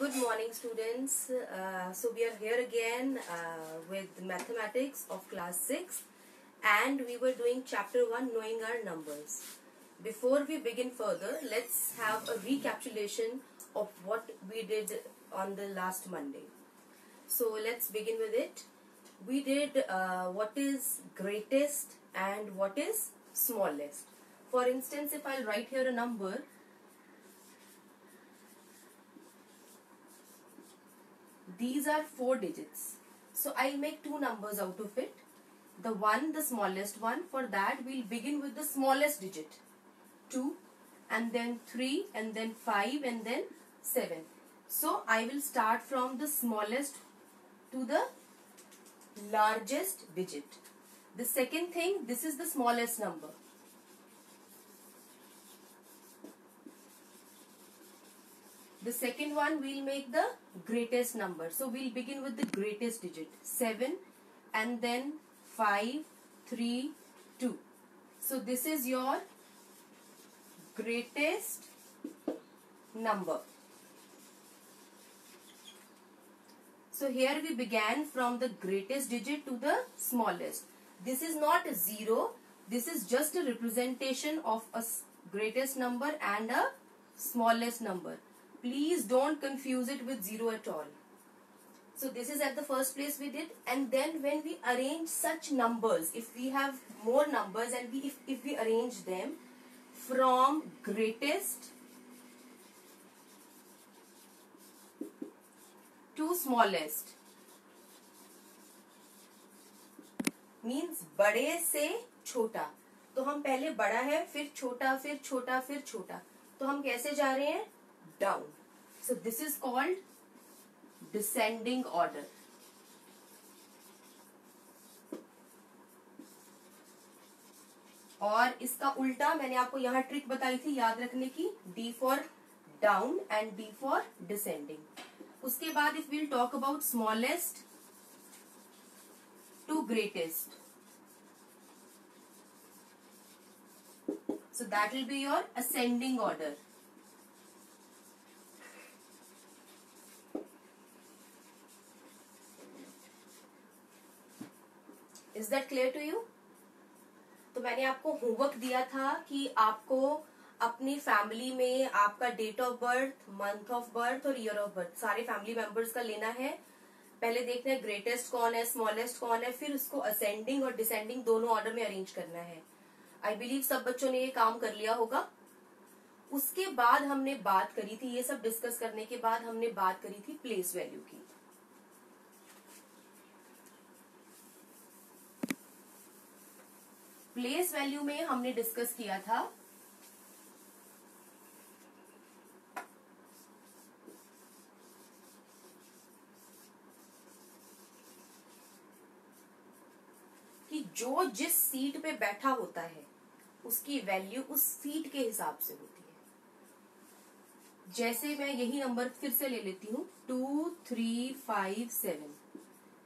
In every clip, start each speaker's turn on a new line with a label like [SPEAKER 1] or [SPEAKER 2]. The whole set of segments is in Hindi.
[SPEAKER 1] Good morning, students. So we are here again with mathematics of class 6, and we were doing chapter 1, knowing our numbers. Before we begin further, let's have a recapitulation of what we did on the last Monday. So let's begin with it. We did what is greatest and what is smallest. For instance, if I'll write here a number, these are 4 digits. So I'll make 2 numbers out of it. The one, the smallest one. For that, we'll begin with the smallest digit, 2, and then 3, and then 5, and then 7. So I will start from the smallest to the largest digit. The second thing, this is the smallest number. The second one, we'll make the greatest number. So we'll begin with the greatest digit, 7, and then 5, 3, 2. So this is your greatest number. So here we began from the greatest digit to the smallest. This is not a 0. This is just a representation of a greatest number and a smallest number. Please don't confuse it with 0 at all. So this is at the first place we did, and then when we arrange such numbers, if we have more numbers and if we arrange them from greatest to smallest, means बड़े से छोटा. तो हम पहले बड़ा है, फिर छोटा, फिर छोटा, फिर छोटा. तो हम कैसे जा रहे हैं? Down. So this is called descending order. और इसका उल्टा मैंने आपको यहाँ ट्रिक बताई थी याद रखने की, D for down and D for descending. उसके बाद if we'll talk about smallest to greatest, so that will be your ascending order. Is that clear to you? तो मैंने आपको होमवर्क दिया था कि आपको अपनी फैमिली में आपका date of birth, month of birth और ईयर ऑफ बर्थ सारे फैमिली मेंबर्स का लेना है. पहले देखना है ग्रेटेस्ट कौन है, स्मॉलेस्ट कौन है, फिर उसको असेंडिंग और डिसेंडिंग दोनों ऑर्डर में अरेंज करना है. आई बिलीव सब बच्चों ने ये काम कर लिया होगा. उसके बाद हमने बात करी थी, ये सब डिस्कस करने के बाद हमने बात करी थी प्लेस वैल्यू की. प्लेस वैल्यू में हमने डिस्कस किया था कि जो जिस सीट पे बैठा होता है उसकी वैल्यू उस सीट के हिसाब से होती है. जैसे मैं यही नंबर फिर से ले लेती हूँ, 2, 3, 5, 7.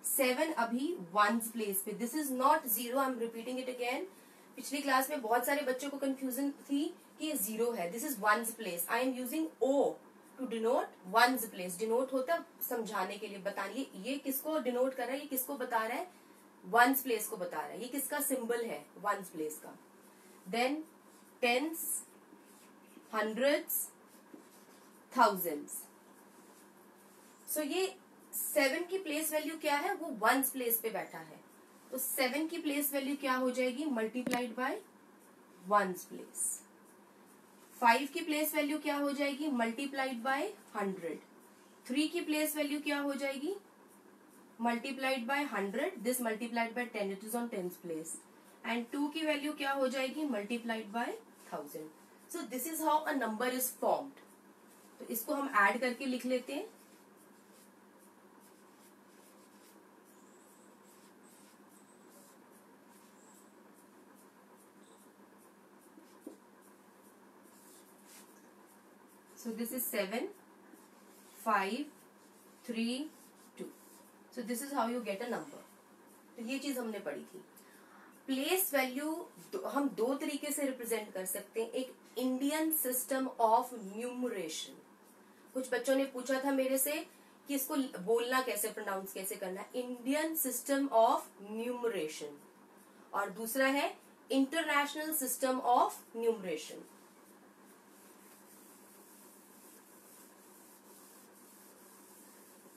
[SPEAKER 1] 7 अभी वंस प्लेस पे. This is not 0. I am repeating it again. पिछली क्लास में बहुत सारे बच्चों को कंफ्यूजन थी कि ये 0 है. This is ones place. I am using O to denote ones place. Denote होता समझाने के लिए, बताइए ये किसको डिनोट कर रहा है, ये किसको बता रहा है, वंस प्लेस को बता रहा है. ये किसका सिंबल है? वंस प्लेस का. Then tens, hundreds, thousands. So ये 7 की प्लेस वैल्यू क्या है? वो वंस प्लेस पे बैठा है. तो 7 की प्लेस वैल्यू क्या हो जाएगी? Multiplied by ones place. 5 की प्लेस वैल्यू क्या हो जाएगी? Multiplied by 100. 3 की प्लेस वैल्यू क्या हो जाएगी? Multiplied by 100. This multiplied by 10, it is on 10th place. And 2 की वैल्यू क्या हो जाएगी? Multiplied by 1000. So this is how a number is formed. तो इसको हम ऐड करके लिख लेते हैं. So this is 7, 5, 3, 2. So this is how you get a number. तो ये चीज हमने पढ़ी थी. प्लेस वैल्यू हम 2 तरीके से रिप्रेजेंट कर सकते हैं. एक इंडियन सिस्टम ऑफ न्यूमरेशन, कुछ बच्चों ने पूछा था मेरे से कि इसको बोलना कैसे, प्रोनाउंस कैसे करना है। इंडियन सिस्टम ऑफ न्यूमरेशन, और दूसरा है इंटरनेशनल सिस्टम ऑफ न्यूमरेशन।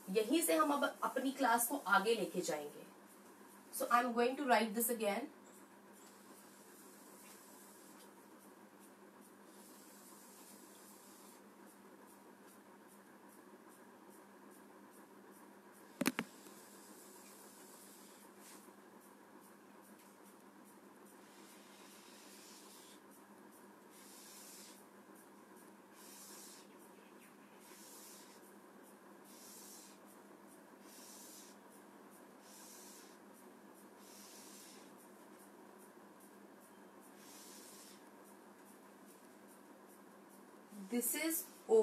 [SPEAKER 1] यहीं से हम अब अपनी क्लास को आगे लेके जाएंगे। So I am going to write this again. This is O.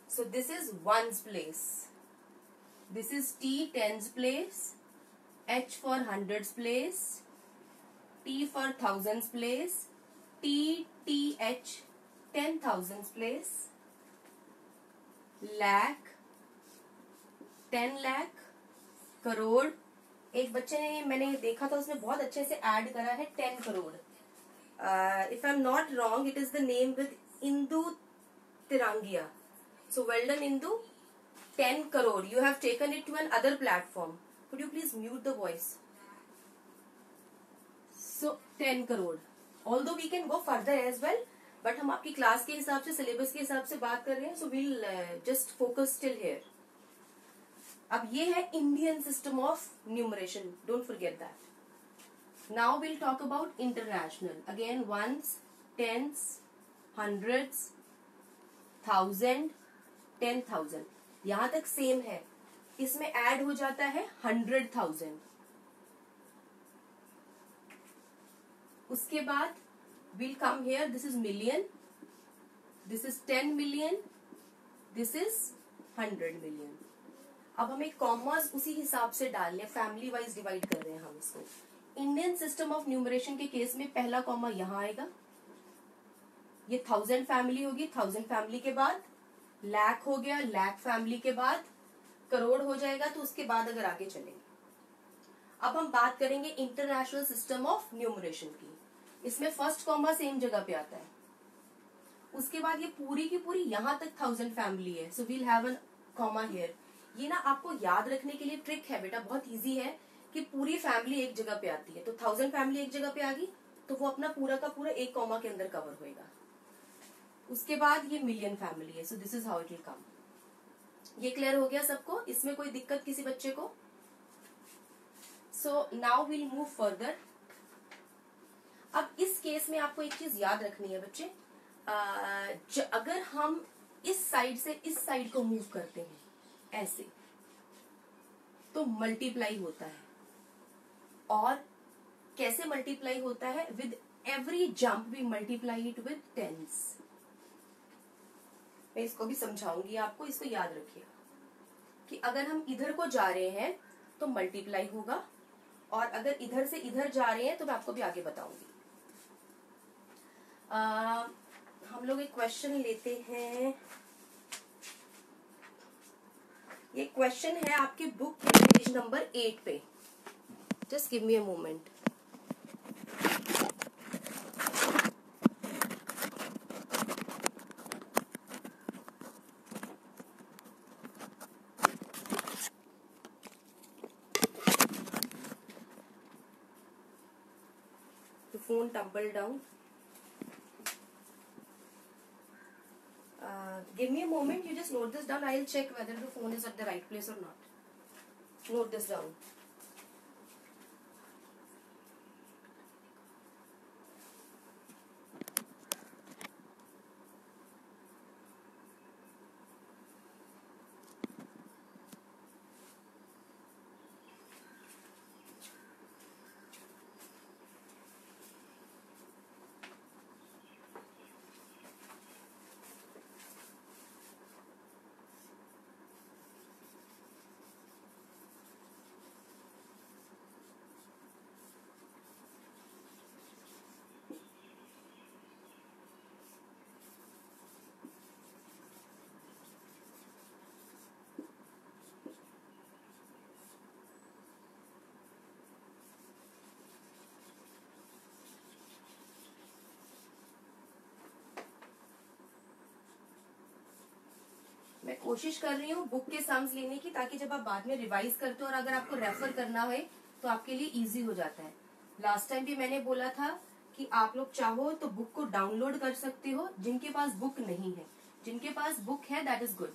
[SPEAKER 1] So this is ones place. This is T, tens place. H for hundreds place. T for thousands place. T, T, H, 10,000s place. lakh, 10 lakh, crore. एक बच्चे ने, मैंने देखा था उसने बहुत अच्छे से ऐड करा है 10 crore. If I am not wrong, it is the name with Indu Tirangiya. So well done, Indu. 10 crore. You have taken it to an other platform. Could you please mute the voice? So 10 crore. Although we can go further as well, but हम आपकी क्लास के हिसाब से, सिलेबस के हिसाब से बात कर रहे हैं, so we'll just focus till here. अब ये है Indian system of numeration. Don't forget that. Now we'll talk about international. Again, ones, tens, hundreds, 1000, 10,000, यहां तक सेम है। इसमें ऐड हो जाता है 100,000। उसके बाद will come here, this is million, this is 10 million, this is 100 million. अब हमें कॉमर्स उसी हिसाब से डाल लें, फैमिली वाइज डिवाइड कर रहे हैं हम इसको। इंडियन सिस्टम ऑफ न्यूमरेशन के केस में पहला कॉमा यहां आएगा, ये 1000 फैमिली होगी, 1000 फैमिली के बाद लाख हो गया, लाख फैमिली के बाद करोड़ हो जाएगा, तो उसके बाद अगर आगे चलेंगे। अब हम बात करेंगे इंटरनेशनल सिस्टम ऑफ न्यूमरेशन की। इसमें फर्स्ट कॉमा सेम जगह पे आता है, उसके बाद ये पूरी की पूरी यहां तक 1000 फैमिली है, so we'll have an comma here. ये ना आपको याद रखने के लिए ट्रिक है बेटा, बहुत इजी है कि पूरी फैमिली एक जगह पे आती है, तो 1000 फैमिली एक जगह पे आ गई तो वो अपना पूरा का पूरा एक कॉमा के अंदर कवर होएगा। उसके बाद ये मिलियन फैमिली है, सो this is how it will come. ये क्लियर हो गया सबको? इसमें कोई दिक्कत किसी बच्चे को? So now will move further. अब इस केस में आपको एक चीज याद रखनी है बच्चे, अगर हम इस साइड से इस साइड को मूव करते हैं ऐसे, तो मल्टीप्लाई होता है। और कैसे मल्टीप्लाई होता है? With every jump we multiply it with tens. मैं इसको भी समझाऊंगी आपको, इसको याद रखिएगा कि अगर हम इधर को जा रहे हैं तो मल्टीप्लाई होगा, और अगर इधर से इधर जा रहे हैं तो मैं आपको भी आगे बताऊंगी। हम लोग एक क्वेश्चन लेते हैं। ये क्वेश्चन है आपके बुक के पेज नंबर 8 पे। Just give me a moment. The phone tumbled down. Give me a moment. You just note this down. I'll check whether the phone is at the right place or not. Note this down. मैं कोशिश कर रही हूँ बुक के सम्स लेने की, ताकि जब आप बाद में रिवाइज करते हो और अगर आपको रेफर करना है तो आपके लिए इजी हो जाता है। लास्ट टाइम भी मैंने बोला था कि आप लोग चाहो तो बुक को डाउनलोड कर सकते हो, जिनके पास बुक नहीं है। जिनके पास बुक है दैट इज गुड।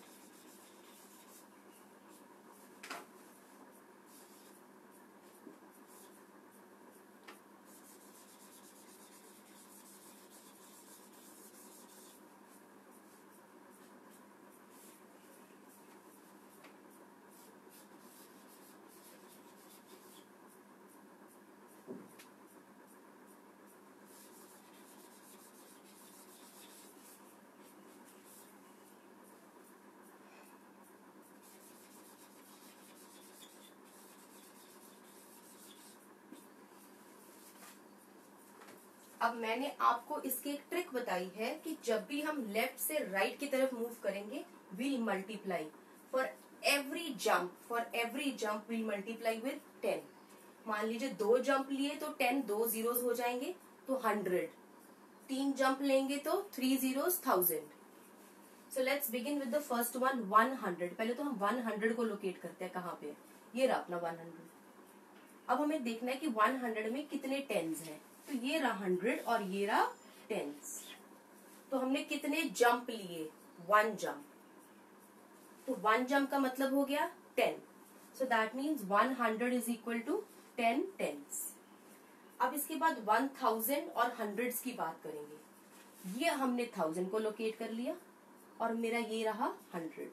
[SPEAKER 1] अब मैंने आपको इसकी एक ट्रिक बताई है कि जब भी हम लेफ्ट से राइट की तरफ मूव करेंगे will multiply for every jump will multiply with 10। मान लीजिए 2 जंप लिए तो 10 2 जीरोस हो जाएंगे तो 100। 3 जंप लेंगे तो 3 zeros 1000। So let's begin with the first one 100। पहले तो हम 100 को लोकेट करते हैं, कहाँ पे है, ये रहा अपना 100। अब हमें देखना है कि 100 में कितने टेंस हैं। तो ये रहा 100 और ये रहा टेंस। तो हमने कितने जंप लिए, 1 जंप। तो 1 जंप का मतलब हो गया 10। So that means 100 is equal to 10 tens. अब इसके बाद 1000 और हंड्रेड्स की बात करेंगे। ये हमने 1000 को लोकेट कर लिया और मेरा ये रहा 100।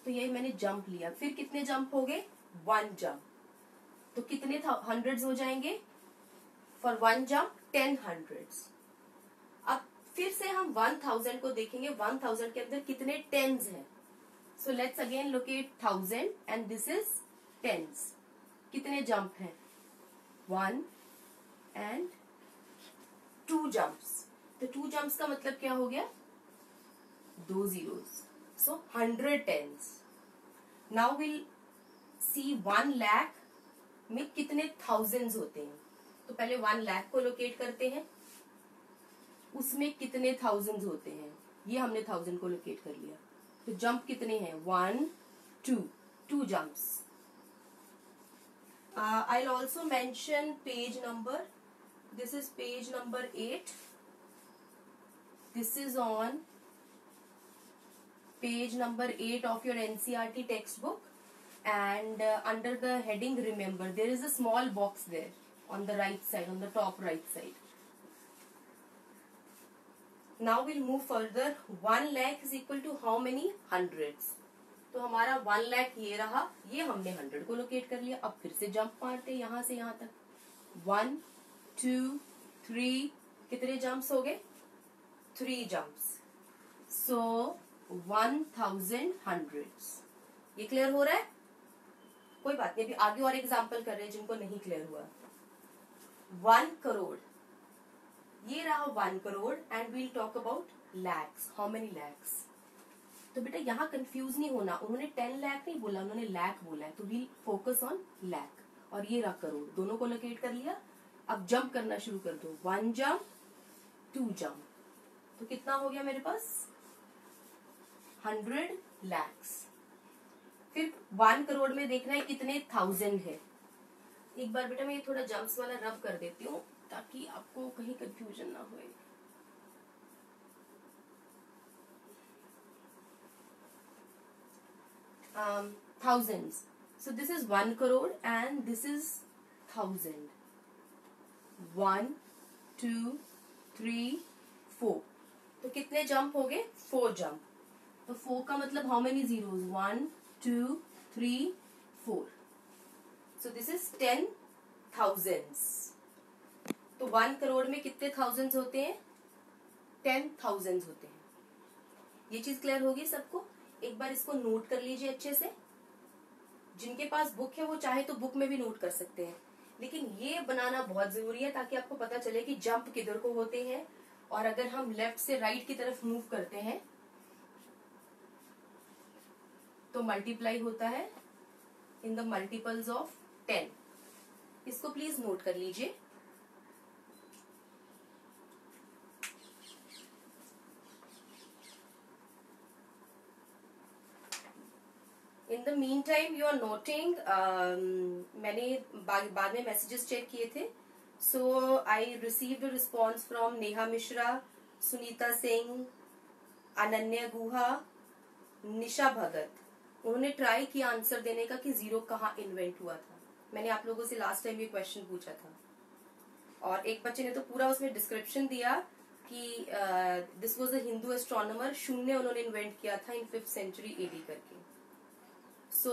[SPEAKER 1] तो ये मैंने जंप लिया। फिर कितने जंप हो गए, 1 जंप। तो कितने हंड्रेड्स हो जाएंगे, फॉर 1 जंप 10 हंड्रेड्स। अब फिर से हम 1000 को देखेंगे, 1000 के अंदर कितने टेंस हैं। So let's again locate 1000 and this is tens. कितने जंप हैं, 1 एंड 2 जंप्स। तो 2 जंप्स का मतलब क्या हो गया, 2 zeros. So 100 tens. Now will see 1 lakh में कितने थाउजेंड्स होते हैं। तो पहले 1 लाख को लोकेट करते हैं, उसमें कितने थाउजेंड्स होते हैं। ये हमने 1000 को लोकेट कर लिया। तो जंप कितने हैं, 1 2 jumps. I will also mention page number. This is page number 8। This is on page number 8 of your NCERT textbook, and under the heading remember there is a small box there on the right side, on the top right side. Now we'll move further. 1 lakh is equal to how many hundreds? तो हमारा 1 लाख ये रहा, ये हमने 100 को लोकेट कर लिया। अब फिर से जंप मारते हैं यहां से यहां तक, 1 2 3। कितने जंप्स हो गए, 3 जंप्स। सो 1000 हंड्रेड्स। ये क्लियर हो रहा है, कोई बात नहीं। अभी आगे और एग्जाम्पल कर रहे हैं जिनको नहीं क्लियर हुआ। 1 करोड़, ये रहा 1 crore and we'll talk about lakhs. How many lakhs. तो बेटा यहाँ कंफ्यूज नहीं होना, उन्होंने 10 लाख नहीं बोला, उन्होंने लाख बोला है। तो वील फोकस ऑन लाख। और ये रहा करोड़, दोनों को लोकेट कर लिया। अब जंप करना शुरू कर दो, 1 जंप 2 जंप। तो कितना हो गया मेरे पास, 100 lakhs। फिर 1 करोड़ में देखना है कितने थाउजेंड है। एक बार बेटा मैं ये थोड़ा जंप्स वाला रब कर देती हूँ ताकि आपको कहीं कंफ्यूजन ना होए। Thousands. So this is 1 crore and this is 1000. 1 2 3 4। तो कितने जंप हो गए, 4 जंप। तो 4 का मतलब how many zeros, 1 2 3 4। So this is 10 thousands. तो 1 करोड़ में कितने थाउजेंड्स होते हैं, 10 थाउजेंड्स होते हैं। ये चीज क्लियर होगी सबको। एक बार इसको नोट कर लीजिए अच्छे से। जिनके पास बुक है वो चाहे तो बुक में भी नोट कर सकते हैं, लेकिन ये बनाना बहुत जरूरी है ताकि आपको पता चले कि जंप किधर को होते हैं। और अगर हम लेफ्ट से राइट की तरफ मूव करते हैं तो मल्टीप्लाई होता है इन द मल्टीपल्स ऑफ 10। इसको प्लीज नोट कर लीजिए। In the mean time you are noting, मैंने बाद में मैसेजेस चेक किए थे. So I received a response from Neha Mishra, Sunita Singh, Ananya Guha, Nisha Bhagat. उन्होंने ट्राई किया आंसर देने का कि जीरो कहाँ इन्वेंट हुआ था. मैंने आप लोगों से लास्ट टाइम ये क्वेश्चन पूछा था, और एक बच्चे ने तो पूरा उसमें डिस्क्रिप्शन दिया कि this was a Hindu astronomer, शून्य उन्होंने इन्वेंट किया था इन 5th सेंचुरी एडी करके. सो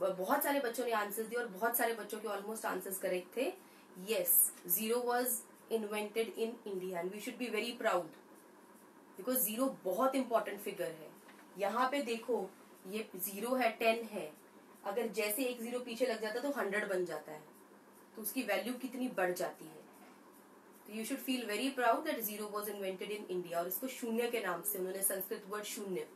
[SPEAKER 1] बहुत सारे बच्चों ने आंसर्स दिए और बहुत सारे बच्चों के ऑलमोस्ट आंसर्स करेक्ट थे. Yes, zero was invented in India and we should be very proud, because zero बहुत इंपॉर्टेंट फिगर है. यहाँ पे देखो, ये 0 है, 10 है, अगर जैसे एक 0 पीछे लग जाता तो 100 बन जाता है, तो उसकी वैल्यू कितनी बढ़ जाती है. तो you should feel very proud that zero was invented in India. और इसको शून्य के नाम से उन्होंने, संस्कृत वर्ड शून्य.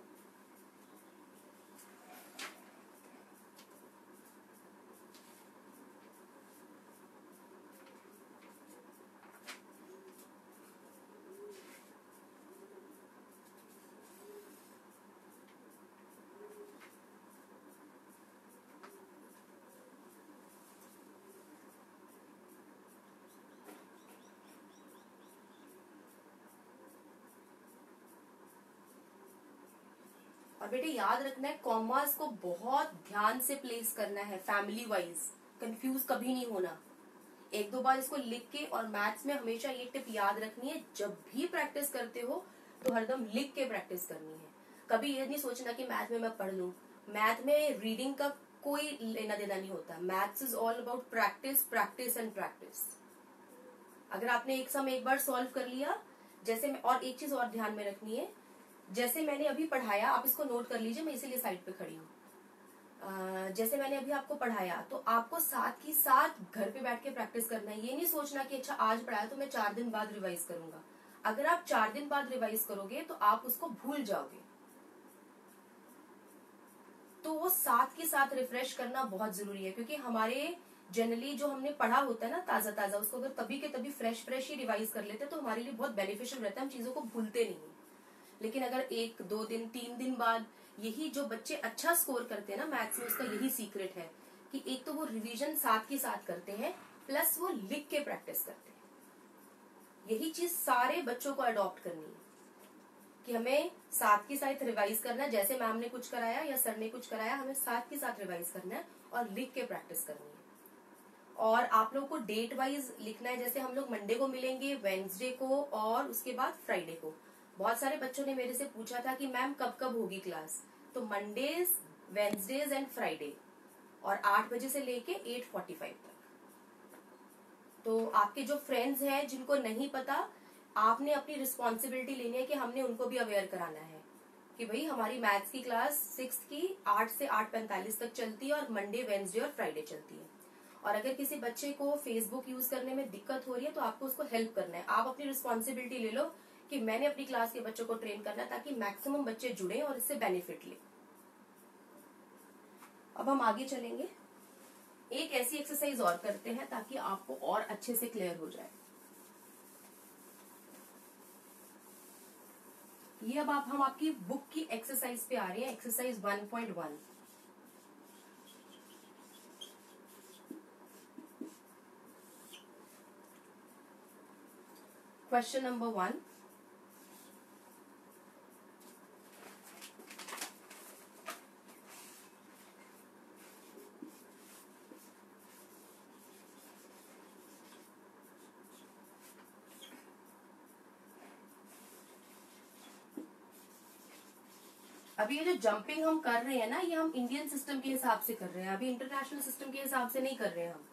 [SPEAKER 1] और बेटे याद रखना है, कॉमर्स को बहुत ध्यान से प्लेस करना है, फैमिली वाइज. कंफ्यूज कभी नहीं होना. एक दो बार इसको लिख के, और मैथ्स में हमेशा ये टिप याद रखनी है, जब भी प्रैक्टिस करते हो तो हरदम लिख के प्रैक्टिस करनी है. कभी ये नहीं सोचना कि मैथ में मैं पढ़ लूं. मैथ में रीडिंग का कोई लेना देना नहीं होता. Maths is all about practice, practice and practice. अगर आपने एक सम एक बार सॉल्व कर लिया, जैसे और एक चीज और ध्यान में रखनी है, जैसे मैंने अभी पढ़ाया, आप इसको नोट कर लीजिए, मैं इसीलिए साइड पे खड़ी हूँ. जैसे मैंने अभी आपको पढ़ाया, तो आपको साथ ही साथ घर पे बैठ के प्रैक्टिस करना है. ये नहीं सोचना कि अच्छा आज पढ़ाया तो मैं 4 दिन बाद रिवाइज करूंगा. अगर आप 4 दिन बाद रिवाइज करोगे तो आप उसको भूल जाओगे. तो वो साथ के साथ रिफ्रेश करना बहुत जरूरी है, क्योंकि हमारे जनरली जो हमने पढ़ा होता है ना ताजा ताजा, उसको अगर तभी के तभी फ्रेश फ्रेश ही रिवाइज कर लेते तो हमारे लिए बहुत बेनिफिशियल रहता है. हम चीजों को भूलते नहीं है. लेकिन अगर 1, 2 दिन, 3 दिन बाद, यही जो बच्चे अच्छा स्कोर करते हैं ना मैथ्स में, उसका यही सीक्रेट है कि एक तो वो रिवीजन साथ के साथ करते हैं, प्लस वो लिख के प्रैक्टिस करते हैं. यही चीज सारे बच्चों को अडॉप्ट करनी है कि हमें साथ के साथ रिवाइज करना है. जैसे मैम ने कुछ कराया या सर ने कुछ कराया, हमें साथ के साथ रिवाइज करना है और लिख के प्रैक्टिस करनी है. और आप लोगों को डेट वाइज लिखना है. जैसे हम लोग मंडे को मिलेंगे, वेडनेसडे को, और उसके बाद फ्राइडे को. बहुत सारे बच्चों ने मेरे से पूछा था कि मैम कब कब होगी क्लास. तो मंडेज, वेडनेसडेज एंड फ्राइडे, और 8 बजे से लेके 8:45 तक. तो आपके जो फ्रेंड्स हैं जिनको नहीं पता, आपने अपनी रिस्पॉन्सिबिलिटी लेनी है कि हमने उनको भी अवेयर कराना है कि भाई हमारी मैथ्स की क्लास 6th की 8 से 8:45 तक चलती है, और मंडे, वेडनेसडे और फ्राइडे चलती है. और अगर किसी बच्चे को फेसबुक यूज करने में दिक्कत हो रही है तो आपको उसको हेल्प करना है. आप अपनी रिस्पॉन्सिबिलिटी ले लो कि मैंने अपनी क्लास के बच्चों को ट्रेन करना है, ताकि मैक्सिमम बच्चे जुड़े और इससे बेनिफिट ले. अब हम आगे चलेंगे, एक ऐसी एक्सरसाइज और करते हैं ताकि आपको और अच्छे से क्लियर हो जाए. ये अब हम आपकी बुक की एक्सरसाइज पे आ रहे हैं, एक्सरसाइज 1.1. Question number 1. अभी ये जो जंपिंग हम कर रहे हैं ना, ये हम इंडियन सिस्टम के हिसाब से कर रहे हैं, अभी इंटरनेशनल सिस्टम के हिसाब से नहीं कर रहे हैं हम.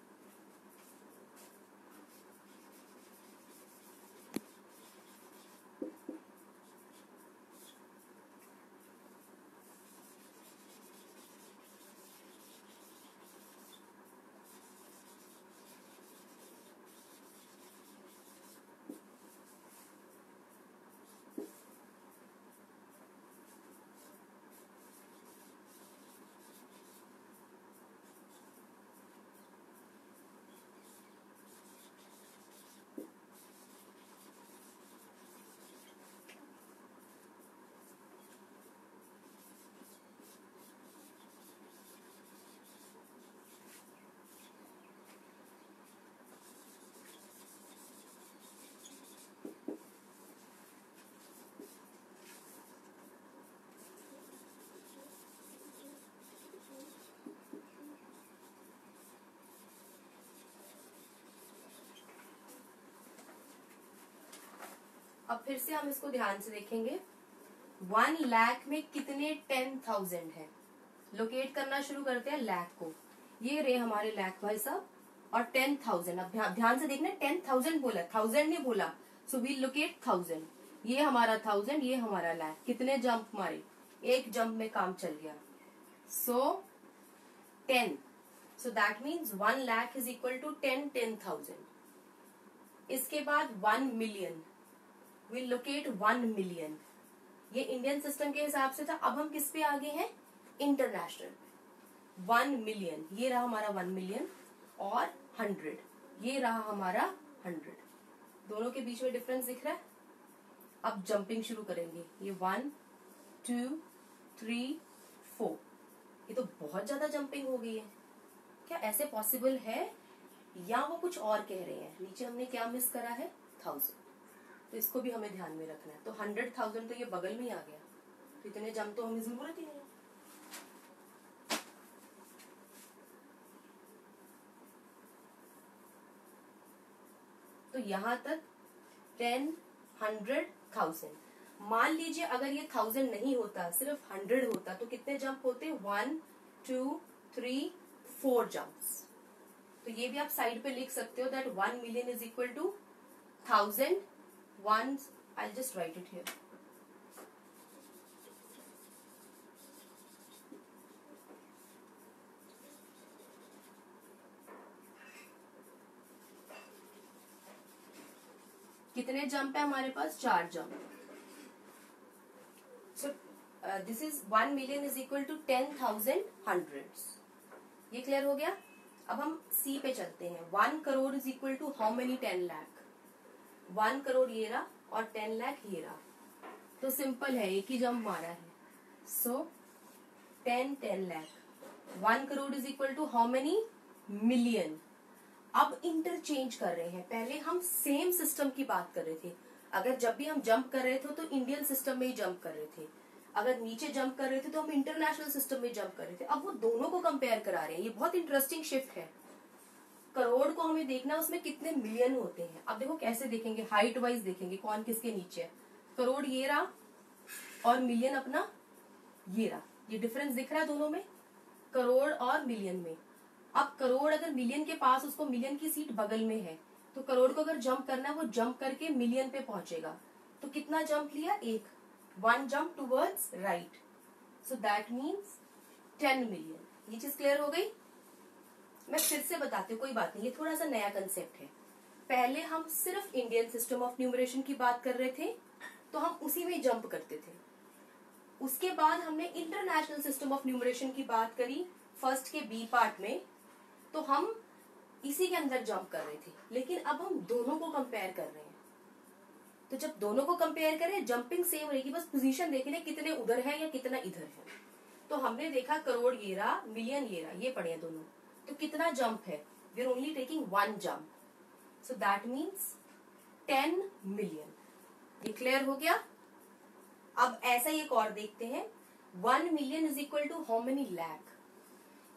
[SPEAKER 1] अब फिर से हम इसको ध्यान से देखेंगे। 1 लाख में कितने 10,000 है, लोकेट करना शुरू करते हैं लाख को। ये रहे हमारे लाख भाई साहब, और 10,000। अब ध्यान से देखना, 10,000 बोला, 1000 नहीं बोला। So we locate 1000। ये हमारा 1000, ये हमारा लाख। कितने जंप मारे, एक जंप में काम चल गया। So 10, so that means 1 lakh is equal to 10,000। इसके बाद 1 मिलियन, वी लोकेट 1 मिलियन। ये इंडियन सिस्टम के हिसाब से था। अब हम किस पे आगे हैं, इंटरनेशनल। 1 मिलियन, ये रहा हमारा 1 मिलियन, और 100, ये रहा हमारा 100। दोनों के बीच में डिफरेंस दिख रहा है। अब जंपिंग शुरू करेंगे। ये 1 2 3 4, ये तो बहुत ज्यादा जंपिंग हो गई है। क्या ऐसे पॉसिबल है, या वो कुछ और कह रहे हैं? नीचे हमने क्या मिस करा है, 1000, तो इसको भी हमें ध्यान में रखना है। तो 100,000 तो ये बगल में ही आ गया, तो इतने जंप तो हमें जरूरत ही नहीं है। तो यहां तक 10, 100, 1000। मान लीजिए अगर ये 1000 नहीं होता, सिर्फ 100 होता, तो कितने जंप होते, 1 2 3 4 जंप्स। तो ये भी आप साइड पे लिख सकते हो, that 1 million is equal to 1000 ones। I'll just write it here. कितने जंप है हमारे पास, 4 jump. So this is 1 million is equal to 10,000 hundreds. ये क्लियर हो गया। अब हम सी पे चलते हैं। 1 crore is equal to how many 10 lakh. 1 crore ये रहा, और 10 लाख ये रहा। तो सिंपल है, एक ही जंप मारा है। So 10 lakh. 1 crore is equal to how many million. अब इंटरचेंज कर रहे हैं। पहले हम सेम सिस्टम की बात कर रहे थे। अगर जब भी हम जंप कर रहे थे तो इंडियन सिस्टम में ही जंप कर रहे थे। अगर नीचे जंप कर रहे थे तो हम इंटरनेशनल सिस्टम में जंप कर रहे थे। अब वो दोनों को कंपेयर करा रहे हैं। ये बहुत इंटरेस्टिंग शिफ्ट है। करोड़ को हमें देखना है उसमें कितने मिलियन होते हैं। अब देखो कैसे देखेंगे, हाइट वाइज देखेंगे कौन किसके नीचे है। करोड़ ये रहा, और मिलियन अपना ये रहा। ये डिफरेंस दिख रहा है दोनों में, करोड़ और मिलियन में। अब करोड़ अगर मिलियन के पास, उसको मिलियन की सीट बगल में है, तो करोड़ को अगर जंप करना है, वो जंप करके मिलियन पे पहुंचेगा। तो कितना जंप लिया, एक। 1 jump towards right, so that means 10 million. ये चीज क्लियर हो गई। मैं फिर से बताती हूँ, कोई बात नहीं, ये थोड़ा सा नया कंसेप्ट है। पहले हम सिर्फ इंडियन सिस्टम ऑफ न्यूमरेशन की बात कर रहे थे, तो हम उसी में जंप करते थे। उसके बाद हमने इंटरनेशनल सिस्टम ऑफ न्यूमरेशन की बात करी फर्स्ट के बी पार्ट में, तो हम इसी के अंदर जंप कर रहे थे। लेकिन अब हम दोनों को कंपेयर कर रहे हैं। तो जब दोनों को कंपेयर करें, जंपिंग सेम रहेगी, बस पोजीशन देख लें कितने उधर है या कितना इधर है। तो हमने देखा करोड़ ये रहा, मिलियन ये रहा, ये पड़े हैं दोनों। तो कितना जंप है, we are only taking 1 jump, so that means 10 million. ये क्लियर हो गया। अब ऐसा ही एक और देखते हैं। 1 million is equal to how many lakh.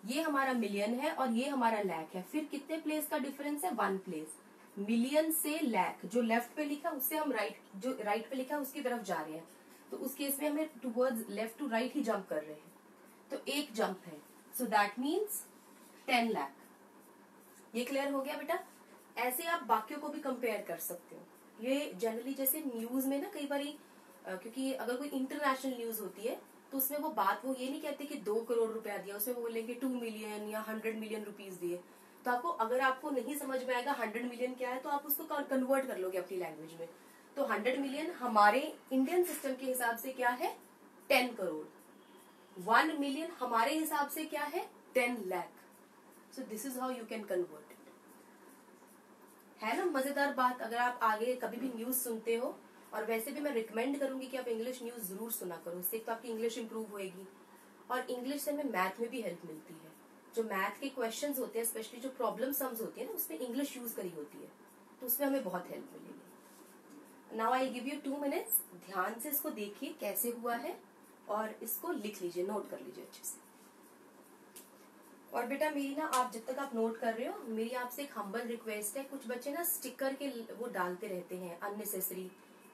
[SPEAKER 1] ये हमारा मिलियन है और ये हमारा लाख है। फिर कितने प्लेस का डिफरेंस है, 1 प्लेस। मिलियन से लाख, जो लेफ्ट पे लिखा उससे हम जो राइट पे लिखा उसकी तरफ जा रहे हैं। तो उस केस में हमें टूवर्ड्स लेफ्ट टू राइट ही जंप कर रहे हैं। तो एक जंप है, सो दैट मीन्स 10 लाख। ये क्लियर हो गया बेटा। ऐसे आप बाकियों को भी कंपेयर कर सकते हो। ये जनरली जैसे न्यूज में ना कई बार, क्योंकि अगर कोई इंटरनेशनल न्यूज होती है तो उसमें वो बात वो ये नहीं कहते कि 2 करोड़ रुपया दिया, उसमें वो बोलेंगे 2 मिलियन या 100 मिलियन रुपीज दिए। तो आपको, अगर आपको नहीं समझ में आएगा 100 मिलियन क्या है, तो आप उसको कन्वर्ट कर लोगे अपनी लैंग्वेज में। तो 100 मिलियन हमारे इंडियन सिस्टम के हिसाब से क्या है, 10 करोड़। 1 मिलियन हमारे हिसाब से क्या है, 10 लाख। सो this is how you can convert it. है ना मजेदार बात। अगर आप आगे कभी भी न्यूज सुनते हो, और वैसे भी मैं रिकमेंड करूंगी कि आप इंग्लिश न्यूज जरूर सुना करो, इससे तो आपकी इंग्लिश इंप्रूव होएगी। और इंग्लिश से हमें मैथ में भी हेल्प मिलती है। जो मैथ के क्वेश्चंस होते हैं, स्पेशली जो प्रॉब्लम सम्स होती है ना, उसमें इंग्लिश यूज करी होती है, तो उसमें हमें बहुत हेल्प मिलेगी। Now I give you 2 minutes, ध्यान से इसको देखिए कैसे हुआ है, और इसको लिख लीजिए, नोट कर लीजिए अच्छे से। और बेटा मेरी ना, आप जब तक आप नोट कर रहे हो, मेरी आपसे एक हम्बल रिक्वेस्ट है। कुछ बच्चे ना स्टिकर के वो डालते रहते हैं अननेसेसरी,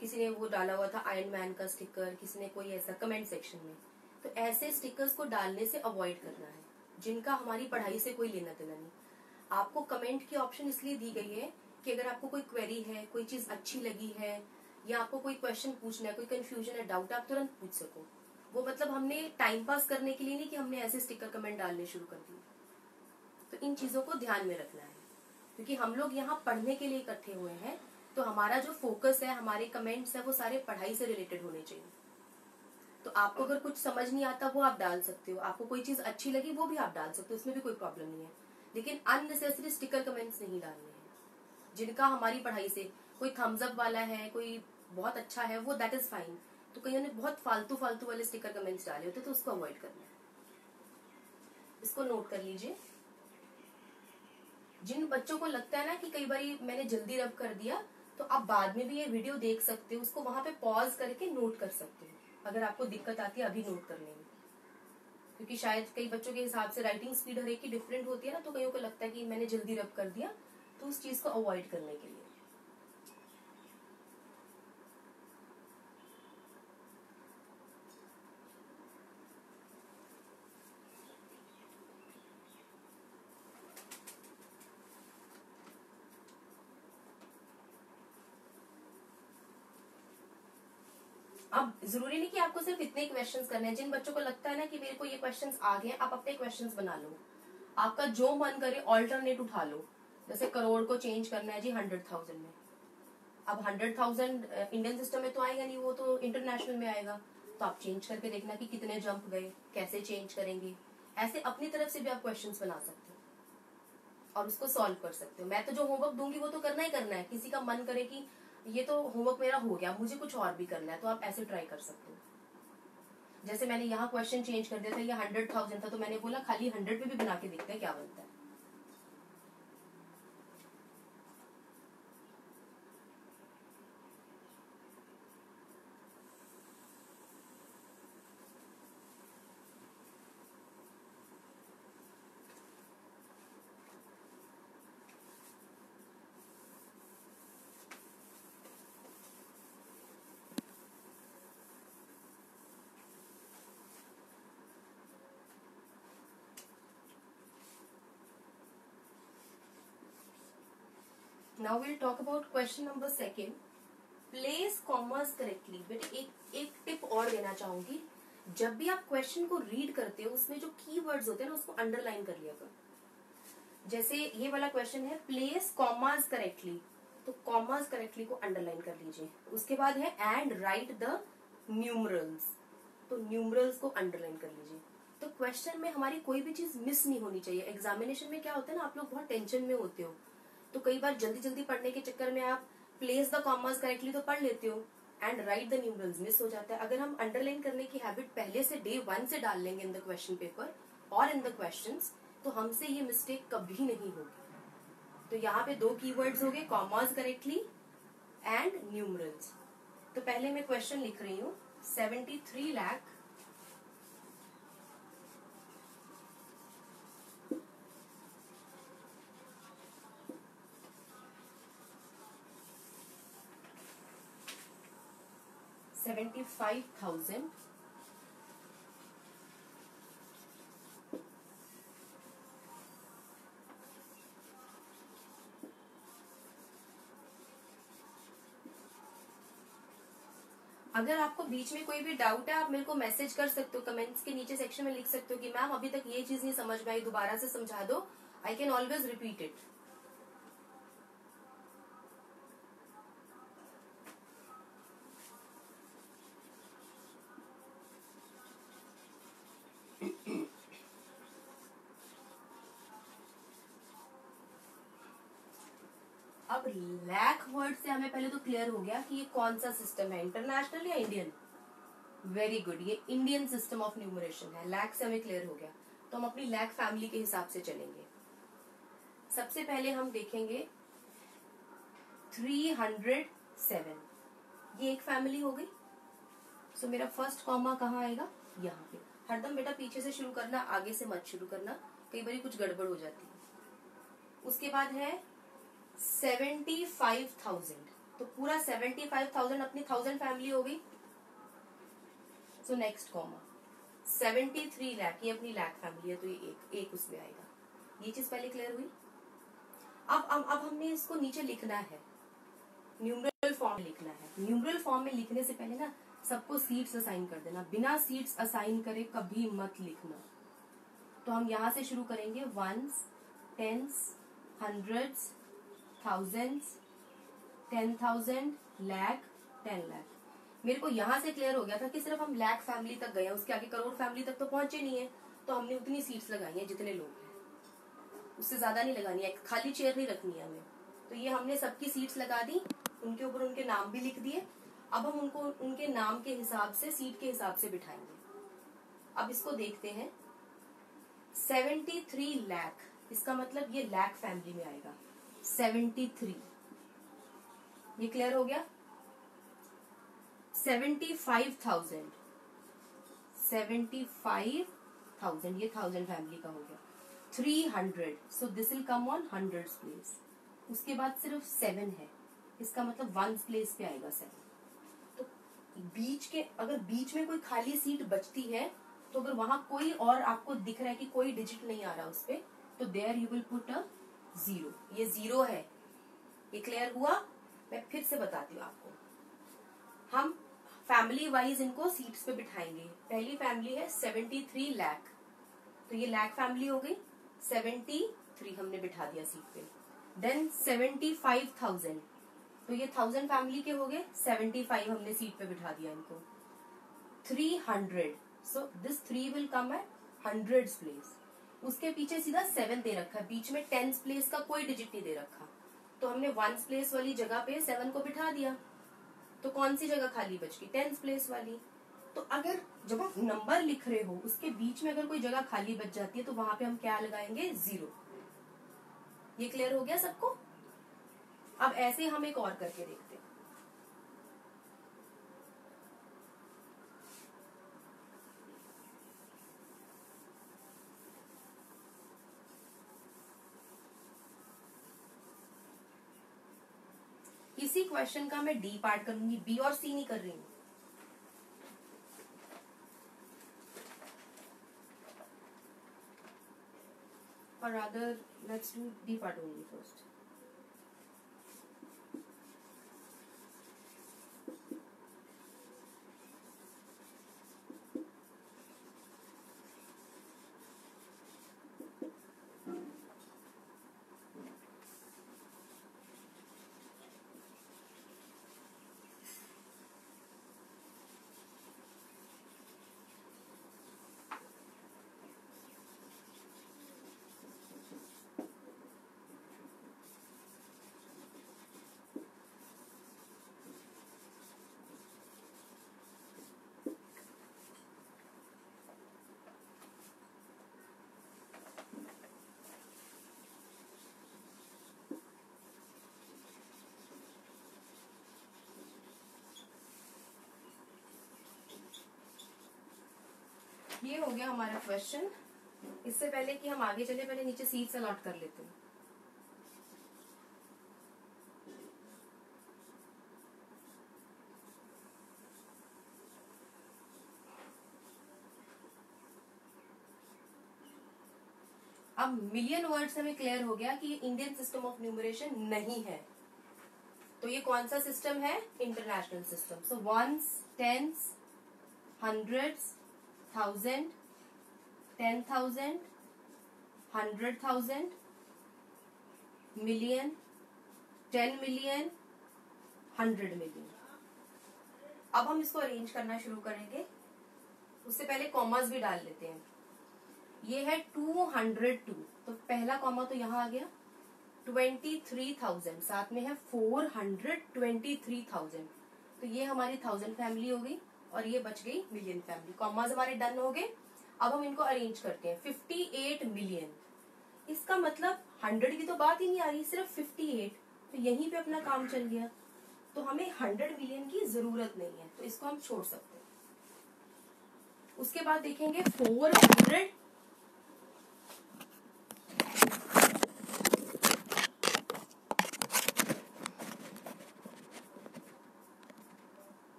[SPEAKER 1] किसी ने वो डाला हुआ था आयरन मैन का स्टिकर, किसी ने कोई ऐसा कमेंट सेक्शन में। तो ऐसे स्टिकर्स को डालने से अवॉइड करना है जिनका हमारी पढ़ाई से कोई लेना देना नहीं। आपको कमेंट की ऑप्शन इसलिए दी गई है कि अगर आपको कोई क्वेरी है, कोई चीज अच्छी लगी है, या आपको कोई क्वेश्चन पूछना है, कोई कंफ्यूजन है, डाउट, आप तुरंत पूछ सको। वो मतलब हमने टाइम पास करने के लिए नहीं कि हमने ऐसे स्टिकर कमेंट डालने शुरू कर दिए। तो इन चीजों को ध्यान में रखना है, क्योंकि हम लोग यहाँ पढ़ने के लिए इकट्ठे हुए हैं। तो हमारा जो फोकस है, हमारे कमेंट्स है, वो सारे पढ़ाई से रिलेटेड होने चाहिए। तो आपको अगर कुछ समझ नहीं आता वो आप डाल सकते हो, आपको कोई चीज अच्छी लगी वो भी आप डाल सकते हो, उसमें भी कोई प्रॉब्लम नहीं है। लेकिन अननेसेसरी स्टिकर कमेंट्स नहीं डालने हैं जिनका हमारी पढ़ाई से, कोई थम्स अप वाला है, कोई बहुत अच्छा है, वो दैट इज फाइन। तो कईयों ने बहुत फालतू फालतू वाले स्टिकर कमेंट्स डाले होते तो उसको अवॉइड करना है। इसको नोट कर लीजिए। जिन बच्चों को लगता है ना कि कई बार मैंने जल्दी रब कर दिया, तो आप बाद में भी ये वीडियो देख सकते हो, उसको वहां पे पॉज करके नोट कर सकते हो अगर आपको दिक्कत आती है अभी नोट करने में। क्योंकि शायद कई बच्चों के हिसाब से राइटिंग स्पीड हर एक की डिफरेंट होती है ना, तो कईयों को लगता है कि मैंने जल्दी रब कर दिया, तो उस चीज को अवॉइड करने के लिए। अब जरूरी नहीं कि आपको सिर्फ इतने क्वेश्चंस करने हैं। जिन बच्चों को लगता है ना कि मेरे को ये क्वेश्चंस आ गए, आप अपने क्वेश्चंस बना लो, आपका जो मन करे ऑल्टरनेट उठा लो। जैसे करोड़ को चेंज करना है जी 100,000 में, अब 100,000 इंडियन सिस्टम में तो आएगा नहीं, वो तो इंटरनेशनल में आएगा। तो आप चेंज करके देखना कि कितने जंप गए, कैसे चेंज करेंगे। ऐसे अपनी तरफ से भी आप क्वेश्चंस बना सकते हो और उसको सॉल्व कर सकते हो। मैं तो जो होमवर्क दूंगी वो तो करना ही करना है। किसी का मन करे कि ये तो होमवर्क मेरा हो गया, मुझे कुछ और भी करना है, तो आप ऐसे ट्राई कर सकते हो। जैसे मैंने यहाँ क्वेश्चन चेंज कर दिया था, ये 100,000 था, तो मैंने बोला खाली 100 पे भी बना के देखते हैं क्या बनता है। Now we'll talk about question number 2. Place commas correctly. बेटे एक टिप और देना चाहूंगी, जब भी आप क्वेश्चन को रीड करते हो उसमें जो कीवर्ड्स होते हैं ना उसको अंडरलाइन कर लिया करो। जैसे ये वाला क्वेश्चन है प्लेस कॉमास करेक्टली, तो कॉमास करेक्टली को अंडरलाइन कर लीजिए। उसके बाद है एंड राइट द न्यूमरल्स, तो न्यूमरल्स को अंडरलाइन कर लीजिए। तो क्वेश्चन में हमारी कोई भी चीज मिस नहीं होनी चाहिए। एग्जामिनेशन में क्या होता है ना, आप लोग बहुत टेंशन में होते हो, तो कई बार जल्दी जल्दी पढ़ने के चक्कर में आप प्लेस द कॉमास करेक्टली तो पढ़ लेते हो, and right the numerals miss हो जाता है। अगर हम अंडरलाइन करने की हैबिट पहले से डे 1 से डाल लेंगे इन द क्वेश्चन पेपर और इन द क्वेश्चंस, तो हमसे ये मिस्टेक कभी नहीं होगी। तो यहाँ पे 2 कीवर्ड्स हो गए, कॉमास करेक्टली एंड न्यूमरल्स। तो पहले मैं क्वेश्चन लिख रही हूँ 73 लाख 75,000 अगर आपको बीच में कोई भी डाउट है आप मेरे को मैसेज कर सकते हो, कमेंट्स के नीचे सेक्शन में लिख सकते हो कि मैम अभी तक ये चीज नहीं समझ में आई, दोबारा से समझा दो। I can always repeat it. अब लैख वर्ड से हमें पहले तो क्लियर हो गया कि ये कौन सा सिस्टम है, इंटरनेशनल या इंडियन। वेरी गुड, ये इंडियन सिस्टम ऑफ न्यूमरेशन है। लैख से हमें क्लियर हो गया, तो हम अपनी लैख फैमिली के हिसाब से चलेंगे। सबसे पहले हम देखेंगे 307, ये एक फैमिली हो गई। सो मेरा फर्स्ट कॉमा कहाँ आएगा, यहाँ पे। हरदम बेटा पीछे से शुरू करना, आगे से मत शुरू करना, कई बार कुछ गड़बड़ हो जाती है। उसके बाद है 75,000, तो पूरा 75,000 अपनी 1000 फैमिली हो गई। सो नेक्स्ट कॉमा 73 लाख ये अपनी लाख फैमिली है, तो ये एक उसमें आएगा। ये चीज पहले क्लियर हुई। अब हमने इसको नीचे लिखना है, न्यूमरल फॉर्म लिखना है। न्यूमरल फॉर्म में लिखने से पहले ना सबको सीट्स असाइन कर देना, बिना सीट्स असाइन करे कभी मत लिखना। तो हम यहां से शुरू करेंगे, ones, tens, hundreds, thousands, 10,000, lakh, 10 lakh. मेरे को यहां से क्लियर हो गया था कि सिर्फ हम लाख फैमिली तक गए, उसके आगे करोड़ फैमिली तक तो पहुंचे नहीं है, तो हमने उतनी सीट्स लगाई हैं जितने लोग हैं, उससे ज्यादा नहीं लगानी है, खाली चेयर नहीं रखनी है हमें। तो ये हमने सबकी सीट्स लगा दी, उनके ऊपर उनके नाम भी लिख दिए। अब हम उनको उनके नाम के हिसाब से, सीट के हिसाब से बिठाएंगे। अब इसको देखते हैं, 73 लाख, इसका मतलब ये लाख फैमिली में आएगा। 73 ये क्लियर हो गया। 75,000 ये 1000 फैमिली का हो गया। 300 so this will come on hundreds place. उसके बाद सिर्फ 7 है, इसका मतलब वंस प्लेस पे आएगा 7। तो अगर बीच में कोई खाली सीट बचती है, तो अगर वहां कोई और आपको दिख रहा है कि कोई डिजिट नहीं आ रहा उस पे, तो there you will put a 0। ये 0 है। ये क्लियर हुआ। मैं फिर से बताती हूँ आपको। हम फैमिली वाइज इनको सीट्स पे बिठाएंगे। पहली फैमिली है 73 लाख, तो ये लाख फैमिली हो गई। 73 हमने बिठा दिया सीट पे। देन 75,000, तो ये 1000 फैमिली के हो गए। 75 हमने सीट पे बिठा दिया इनको। 300 so this 3 will come at hundreds place. उसके पीछे सीधा 7 दे रखा है, बीच में 10 प्लेस का कोई डिजिट नहीं दे रखा, तो हमने वंस प्लेस वाली जगह पे 7 को बिठा दिया। तो कौन सी जगह खाली बच गई? 10 प्लेस वाली। तो अगर जब आप नंबर लिख रहे हो उसके बीच में अगर कोई जगह खाली बच जाती है, तो वहां पे हम क्या लगाएंगे? 0। ये क्लियर हो गया सबको। अब ऐसे हम एक और करके देखते हैं। इसी क्वेश्चन का मैं डी पार्ट करूंगी, बी और सी नहीं कर रही हूं। और rather let's do D part only first. ये हो गया हमारा क्वेश्चन। इससे पहले कि हम आगे चले, पहले नीचे सीट्स अलॉट कर लेते हैं। अब मिलियन वर्ड्स हमें क्लियर हो गया कि ये इंडियन सिस्टम ऑफ न्यूमरेशन नहीं है। तो ये कौन सा सिस्टम है? International system. So ones, tens, hundreds, 1000, 10,000, 100,000, million, 10 million, 100 million. अब हम इसको अरेंज करना शुरू करेंगे। उससे पहले कॉमास भी डाल लेते हैं। ये है 202, तो पहला कॉमा तो यहाँ आ गया। 23,000, साथ में है 423,000, तो ये हमारी 1000 फैमिली हो गई और ये बच गई मिलियन फैमिली। कॉमास हमारे डन हो गए। अब हम इनको अरेंज करते हैं। 58 मिलियन, इसका मतलब 100 की तो बात ही नहीं आ रही, सिर्फ 58, तो यहीं पे अपना काम चल गया। तो हमें 100 मिलियन की जरूरत नहीं है, तो इसको हम छोड़ सकते हैं। उसके बाद देखेंगे 400,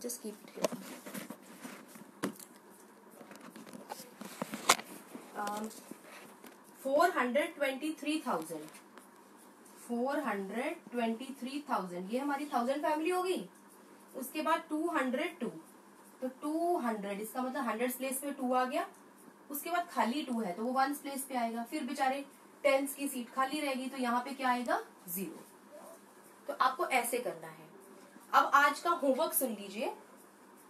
[SPEAKER 1] जस्ट कीप इट हियर. 423,000. 423,000 ये हमारी 1000 फैमिली होगी. उसके बाद 202, तो 200 इसका मतलब 100 प्लेस पे 2 आ गया. उसके बाद खाली 2 है तो वो 1 प्लेस पे आएगा. फिर बेचारे 10s की सीट खाली रहेगी तो यहाँ पे क्या आएगा 0. तो आपको ऐसे करना है. अब आज का होमवर्क सुन लीजिए.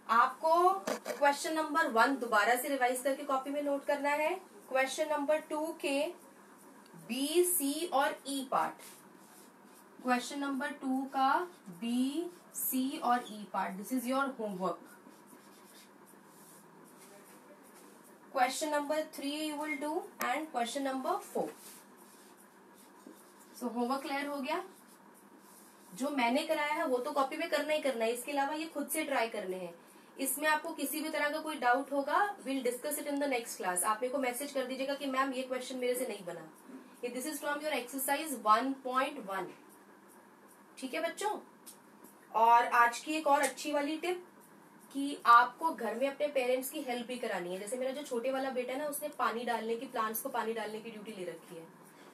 [SPEAKER 1] आपको क्वेश्चन नंबर 1 दोबारा से रिवाइज करके कॉपी में नोट करना है. क्वेश्चन नंबर 2 के बी, सी और ई पार्ट. क्वेश्चन नंबर 2 का बी, सी और E part. This is your homework. Question number 3 you will do and question number 4. So homework clear हो गया. जो मैंने कराया है वो तो कॉपी में करना ही करना है. इसके अलावा ये खुद से ट्राई करने हैं. इसमें आपको किसी भी तरह का कोई डाउट होगा, will discuss it in the next class. आप मेरे को मैसेज कर दीजिएगा कि मैम ये क्वेश्चन मेरे से नहीं बना. This is from your exercise 1.1. ठीक है बच्चों. और आज की एक और अच्छी वाली टिप कि आपको घर में अपने पेरेंट्स की हेल्प भी करानी है. जैसे मेरा जो छोटे वाला बेटा है ना, उसने पानी डालने की, प्लांट्स को पानी डालने की ड्यूटी ले रखी है.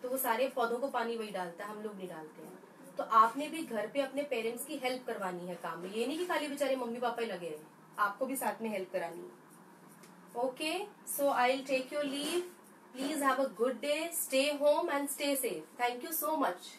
[SPEAKER 1] तो वो सारे पौधों को पानी वही डालता है, हम लोग नहीं डालते हैं. तो आपने भी घर पे अपने पेरेंट्स की हेल्प करवानी है काम में. ये नहीं कि खाली बेचारे मम्मी पापा ही लगे रहे, आपको भी साथ में हेल्प करानी है. Okay, so I will take your leave. Please have a good day. Stay home and stay safe. Thank you so much.